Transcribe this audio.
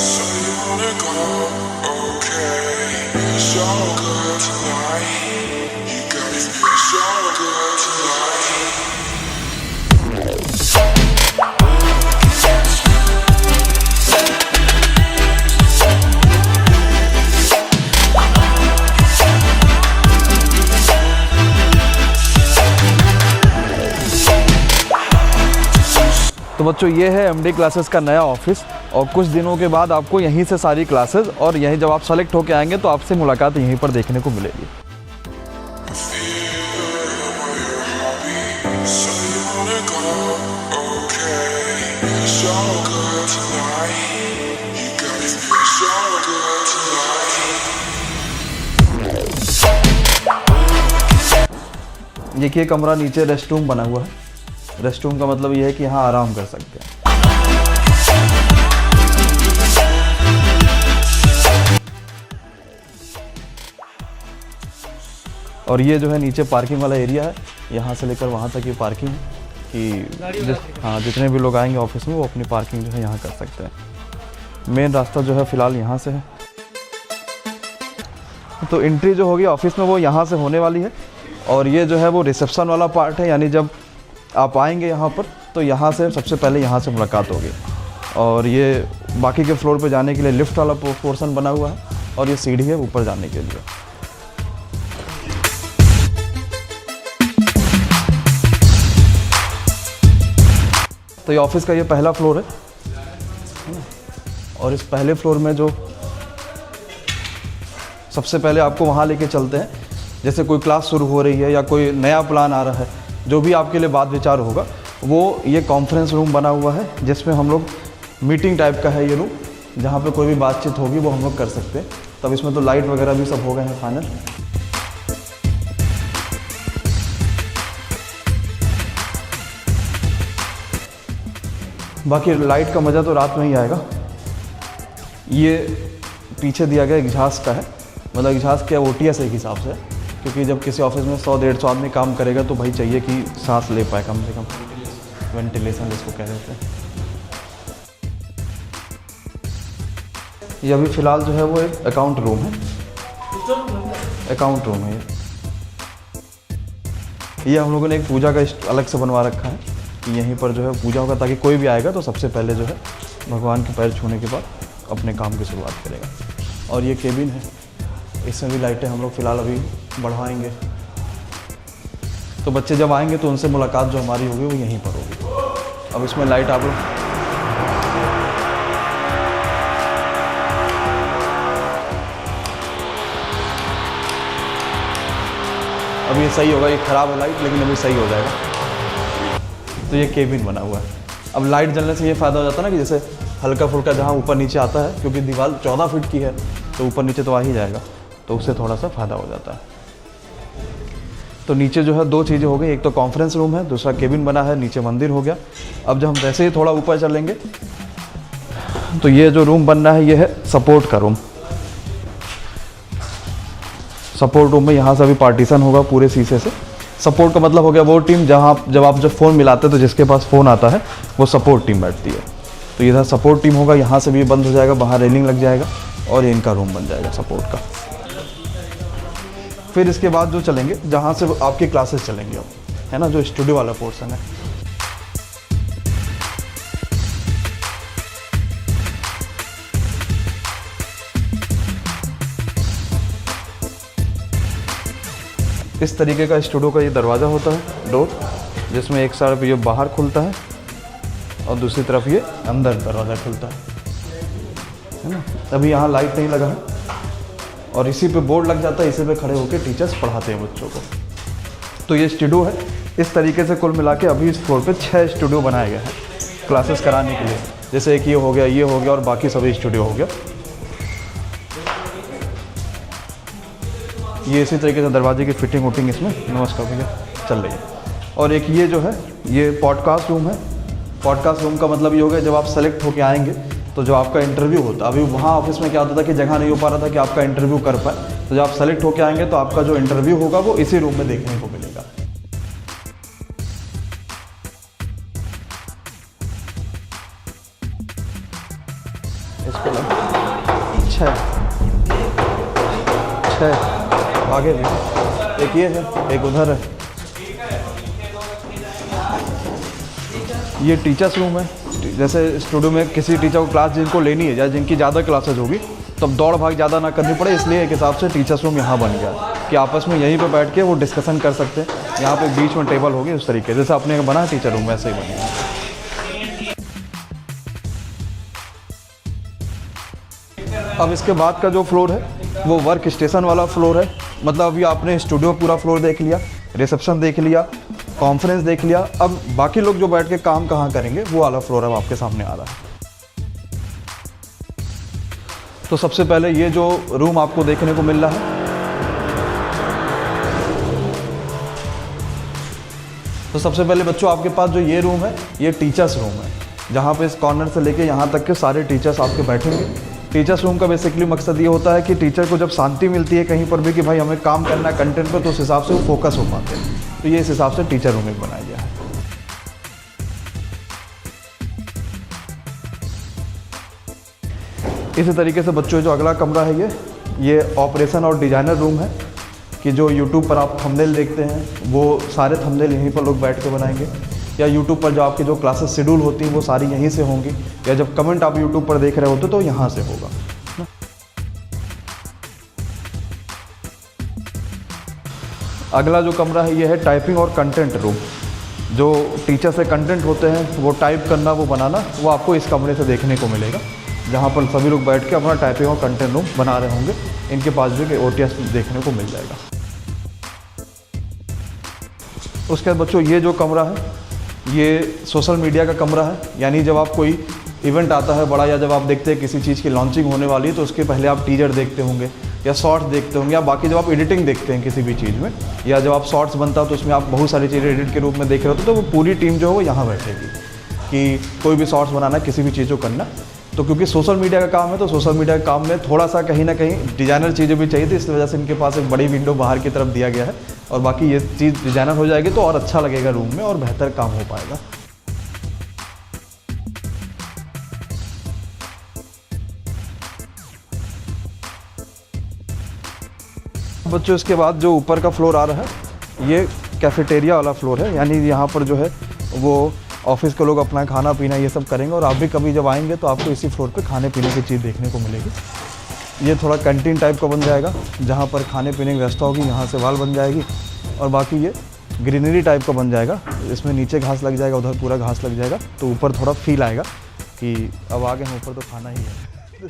So you wanna go? Okay, so good tonight. You got me feeling so good tonight. तो बच्चों ये है MD classes का नया ऑफिस और कुछ दिनों के बाद आपको यहीं से सारी क्लासेस और यहीं जब आप सेलेक्ट होकर आएंगे तो आपसे मुलाकात यहीं पर देखने को मिलेगी। So you wanna go? Okay, so good tonight. You got me feeling so good tonight. देखिए कमरा नीचे रेस्ट रूम बना हुआ है। रेस्ट रूम का मतलब ये है कि यहाँ आराम कर सकते हैं। और ये जो है नीचे पार्किंग वाला एरिया है, यहाँ से लेकर वहाँ तक ये पार्किंग है कि जितने भी लोग आएंगे ऑफिस में वो अपनी पार्किंग जो है यहाँ कर सकते हैं। मेन रास्ता जो है फ़िलहाल यहाँ से है। तो एंट्री जो होगी ऑफिस में वो यहाँ से होने वाली है और ये जो है वो रिसेप्शन वाला पार्ट है, यानी जब आप आएंगे यहाँ पर तो यहाँ से सबसे पहले यहाँ से मुलाकात होगी। और ये बाकी के फ्लोर पे जाने के लिए लिफ्ट वाला पोर्शन बना हुआ है और ये सीढ़ी है ऊपर जाने के लिए। तो ये ऑफिस का ये पहला फ्लोर है और इस पहले फ्लोर में जो सबसे पहले आपको वहाँ लेके चलते हैं, जैसे कोई क्लास शुरू हो रही है या कोई नया प्लान आ रहा है, जो भी आपके लिए बात विचार होगा, वो ये कॉन्फ्रेंस रूम बना हुआ है जिसमें हम लोग मीटिंग टाइप का है ये रूम, जहाँ पे कोई भी बातचीत होगी वो हम लोग कर सकते हैं। तब इसमें तो लाइट वगैरह भी सब हो गए हैं फाइनल। बाकी लाइट का मज़ा तो रात में ही आएगा। ये पीछे दिया गया एग्जॉस्ट का है, मतलब एग्जॉस्ट क्या OTS एक हिसाब से, क्योंकि जब किसी ऑफिस में 100-150 आदमी काम करेगा तो भाई चाहिए कि सांस ले पाए कम से कम, वेंटिलेशन जिसको कह देते हैं। ये अभी फ़िलहाल जो है वो एक अकाउंट रूम है, अकाउंट रूम है ये हम लोगों ने एक पूजा का अलग से बनवा रखा है कि यहीं पर जो है पूजा होगा, ताकि कोई भी आएगा तो सबसे पहले जो है भगवान के पैर छूने के बाद अपने काम की शुरुआत करेगा। और ये केबिन है, इसमें भी लाइटें हम लोग फ़िलहाल अभी बढ़वाएंगे। तो बच्चे जब आएंगे तो उनसे मुलाकात जो हमारी होगी वो यहीं पर होगी। अब इसमें लाइट आप लोग अभी सही होगा, ये ख़राब है लाइट लेकिन अभी सही हो जाएगा। तो ये केबिन बना हुआ है। अब लाइट जलने से ये फ़ायदा हो जाता है ना कि जैसे हल्का फुल्का जहाँ ऊपर नीचे आता है, क्योंकि दीवार 14 फीट की है तो ऊपर नीचे तो आ ही जाएगा, तो उससे थोड़ा सा फ़ायदा हो जाता है। तो नीचे जो है 2 चीज़ें हो गई, एक तो कॉन्फ्रेंस रूम है, दूसरा केबिन बना है, नीचे मंदिर हो गया। अब जब हम वैसे ही थोड़ा ऊपर चलेंगे तो ये जो रूम बनना है ये है सपोर्ट का रूम। सपोर्ट रूम में यहाँ से अभी पार्टीशन होगा पूरे शीशे से। सपोर्ट का मतलब हो गया वो टीम जहाँ जब फ़ोन मिलाते हैं तो जिसके पास फ़ोन आता है वो सपोर्ट टीम बैठती है। तो इधर सपोर्ट टीम होगा, यहाँ से भी बंद हो जाएगा, बाहर रेलिंग लग जाएगा और ये इनका रूम बन जाएगा सपोर्ट का। फिर इसके बाद जो चलेंगे जहाँ से आपकी क्लासेस चलेंगे अब, है ना, जो स्टूडियो वाला पोर्शन है। इस तरीके का स्टूडियो का ये दरवाज़ा होता है, डोर, जिसमें एक तरफ ये बाहर खुलता है और दूसरी तरफ ये अंदर दरवाज़ा खुलता है ना। अभी यहाँ लाइट नहीं लगा है और इसी पे बोर्ड लग जाता है, इसी पे खड़े होकर टीचर्स पढ़ाते हैं बच्चों को। तो ये स्टूडियो है। इस तरीके से कुल मिला के अभी इस फ्लोर पे 6 स्टूडियो बनाए गए हैं क्लासेस कराने के लिए। जैसे एक ये हो गया और बाकी सभी स्टूडियो हो गया। ये इसी तरीके से दरवाजे की फिटिंग वुटिंग इसमें नमस्कार भैया चल रही है। और एक ये जो है ये पॉडकास्ट रूम है। पॉडकास्ट रूम का मतलब ये हो गया जब आप सेलेक्ट होके आएंगे तो जो आपका इंटरव्यू होता है, अभी वहाँ ऑफिस में क्या होता था कि जगह नहीं हो पा रहा था कि आपका इंटरव्यू कर पाए, तो जब आप सेलेक्ट होके आएंगे तो आपका जो इंटरव्यू होगा वो इसी रूम में देखने को मिलेगा। इसको लग 6 आगे भी एक ये है, एक उधर है। ये टीचर्स रूम है। जैसे स्टूडियो में किसी टीचर को क्लास जिनको लेनी है या जिनकी ज़्यादा क्लासेज होगी तब दौड़ भाग ज़्यादा ना करनी पड़े, इसलिए एक हिसाब से टीचर्स रूम यहाँ बन गया कि आपस में यहीं पे बैठ के वो डिस्कशन कर सकते हैं। यहाँ पे बीच में टेबल होगी उस तरीके जैसे अपने बना है टीचर रूम वैसे ही बन गया। अब इसके बाद का जो फ्लोर है वो वर्क स्टेशन वाला फ्लोर है। मतलब अभी आपने स्टूडियो पूरा फ्लोर देख लिया, रिसेप्शन देख लिया, कॉन्फ्रेंस देख लिया। अब बाकी लोग जो बैठ के काम कहाँ करेंगे वो वाला फ्लोर अब आपके सामने आ रहा है। तो सबसे पहले ये जो रूम आपको देखने को मिल रहा है, तो सबसे पहले बच्चों आपके पास जो ये रूम है ये टीचर्स रूम है, जहाँ पे इस कॉर्नर से लेके यहाँ तक के सारे टीचर्स आपके बैठेंगे। टीचर्स रूम का बेसिकली मकसद ये होता है कि टीचर को जब शांति मिलती है कहीं पर भी कि भाई हमें काम करना है कंटेंट पर, तो उस हिसाब से वो फोकस हो पाते हैं। तो ये इस हिसाब से टीचर रूम एक बनाया गया है। इसी तरीके से बच्चों जो अगला कमरा है ये ऑपरेशन और डिजाइनर रूम है कि जो यूट्यूब पर आप थंबनेल देखते हैं वो सारे थंबनेल यहीं पर लोग बैठ के बनाएंगे, या यूट्यूब पर जो आपकी जो क्लासेस शेड्यूल होती हैं वो सारी यहीं से होंगी, या जब कमेंट आप यूट्यूब पर देख रहे होते तो यहाँ से होगा। अगला जो कमरा है ये है टाइपिंग और कंटेंट रूम। जो टीचर से कंटेंट होते हैं वो टाइप करना वो बनाना वो आपको इस कमरे से देखने को मिलेगा, जहाँ पर सभी लोग बैठ के अपना टाइपिंग और कंटेंट रूम बना रहे होंगे। इनके पास भी OTS देखने को मिल जाएगा। उसके बाद बच्चों ये जो कमरा है ये सोशल मीडिया का कमरा है। यानी जब आप कोई इवेंट आता है बड़ा, या जब आप देखते हैं किसी चीज़ की लॉन्चिंग होने वाली है तो उसके पहले आप टीजर देखते होंगे या शॉर्ट्स देखते होंगे, या बाकी जब आप एडिटिंग देखते हैं किसी भी चीज़ में, या जब आप शॉर्ट्स बनता है तो उसमें आप बहुत सारी चीज़ें एडिट के रूप में देख रहे होते, तो वो पूरी टीम जो है वो यहाँ बैठेगी कि कोई भी शॉर्ट्स बनाना, किसी भी चीज़ को करना। तो क्योंकि सोशल मीडिया का काम है तो सोशल मीडिया के काम में थोड़ा सा कहीं ना कहीं डिज़ाइनर चीज़ें भी चाहिए थी, इस वजह से इनके पास एक बड़ी विंडो बाहर की तरफ दिया गया है। और बाकी ये चीज़ डिज़ाइनर हो जाएगी तो और अच्छा लगेगा रूम में और बेहतर काम हो पाएगा। बच्चों इसके बाद जो ऊपर का फ्लोर आ रहा है ये कैफेटेरिया वाला फ्लोर है। यानी यहाँ पर जो है वो ऑफिस के लोग अपना खाना पीना ये सब करेंगे, और आप भी कभी जब आएंगे तो आपको इसी फ्लोर पे खाने पीने की चीज़ देखने को मिलेगी। ये थोड़ा कैंटीन टाइप का बन जाएगा जहाँ पर खाने पीने की व्यवस्था होगी, यहाँ से वाल बन जाएगी, और बाकी ये ग्रीनरी टाइप का बन जाएगा। इसमें नीचे घास लग जाएगा, उधर पूरा घास लग जाएगा, तो ऊपर थोड़ा फील आएगा कि अब आगे हम ऊपर तो खाना ही है।